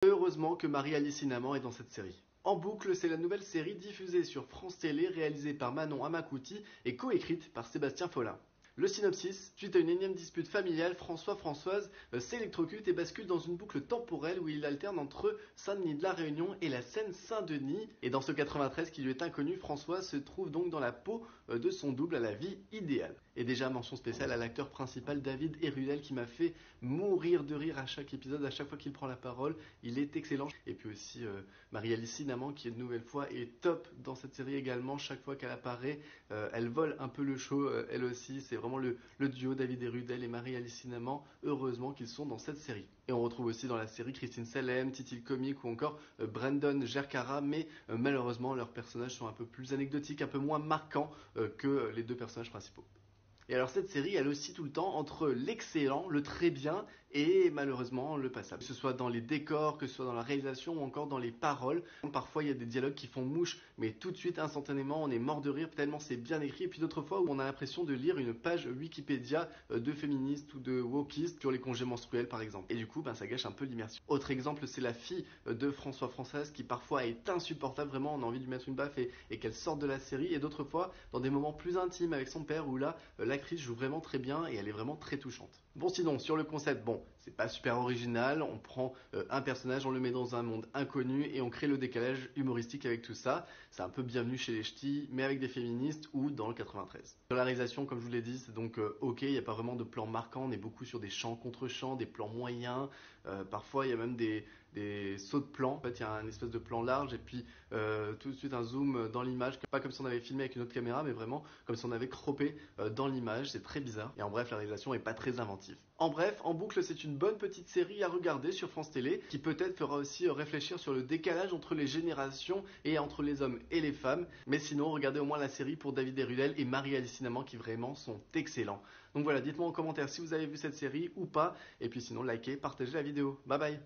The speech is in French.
Heureusement que Marie-Alice Cinnamon est dans cette série. En boucle, c'est la nouvelle série diffusée sur France Télé, réalisée par Manon Amakouti et coécrite par Sébastien Follin. Le synopsis: suite à une énième dispute familiale, Françoise s'électrocute et bascule dans une boucle temporelle où il alterne entre Saint-Denis de la Réunion et la Seine-Saint-Denis. Et dans ce 93 qui lui est inconnu, François se trouve donc dans la peau de son double à la vie idéale. Et déjà, mention spéciale à l'acteur principal David Erudel qui m'a fait mourir de rire à chaque épisode, à chaque fois qu'il prend la parole. Il est excellent. Et puis aussi Marie-Alice Cinnamon qui, une nouvelle fois, est top dans cette série également. Chaque fois qu'elle apparaît, elle vole un peu le show, elle aussi. C'est vraiment le duo David Erudel et Marie-Alice Cinnamon. Heureusement qu'ils sont dans cette série. Et on retrouve aussi dans la série Christine Salem, Titi le Comique ou encore Brandon Gerkara, mais malheureusement leurs personnages sont un peu plus anecdotiques, un peu moins marquants que les deux personnages principaux. Et alors cette série, elle oscille tout le temps entre l'excellent, le très bien et malheureusement le passable. Que ce soit dans les décors, que ce soit dans la réalisation ou encore dans les paroles. Parfois il y a des dialogues qui font mouche, mais tout de suite, instantanément, on est mort de rire tellement c'est bien écrit. Et puis d'autres fois où on a l'impression de lire une page Wikipédia de féministes ou de wokistes sur les congés menstruels par exemple. Et du coup, ça gâche un peu l'immersion. Autre exemple, c'est la fille de Françoise qui parfois est insupportable, vraiment on a envie de lui mettre une baffe et qu'elle sorte de la série. Et d'autres fois, dans des moments plus intimes avec son père où là, l'actrice joue vraiment très bien et elle est vraiment très touchante. Bon, sinon, sur le concept, c'est pas super original. On prend un personnage, on le met dans un monde inconnu et on crée le décalage humoristique avec tout ça. C'est un peu Bienvenue chez les Ch'tis, mais avec des féministes ou dans le 93. Sur la réalisation, comme je vous l'ai dit, c'est donc ok, il n'y a pas vraiment de plan marquant. On est beaucoup sur des chants contre chants, des plans moyens. Parfois, il y a même des sauts de plan. En fait, il y a un espèce de plan large et puis tout de suite un zoom dans l'image. Pas comme si on avait filmé avec une autre caméra, mais vraiment comme si on avait croppé dans l'image. C'est très bizarre. Et en bref, la réalisation est pas très inventive. En bref, en boucle, c'est une bonne petite série à regarder sur France Télé qui peut-être fera aussi réfléchir sur le décalage entre les générations et entre les hommes et les femmes. Mais sinon, regardez au moins la série pour David Erudel et Marie-Alice Cinnamon qui vraiment sont excellents. Donc voilà, dites-moi en commentaire si vous avez vu cette série ou pas. Et puis sinon, likez, partagez la vidéo. Bye bye.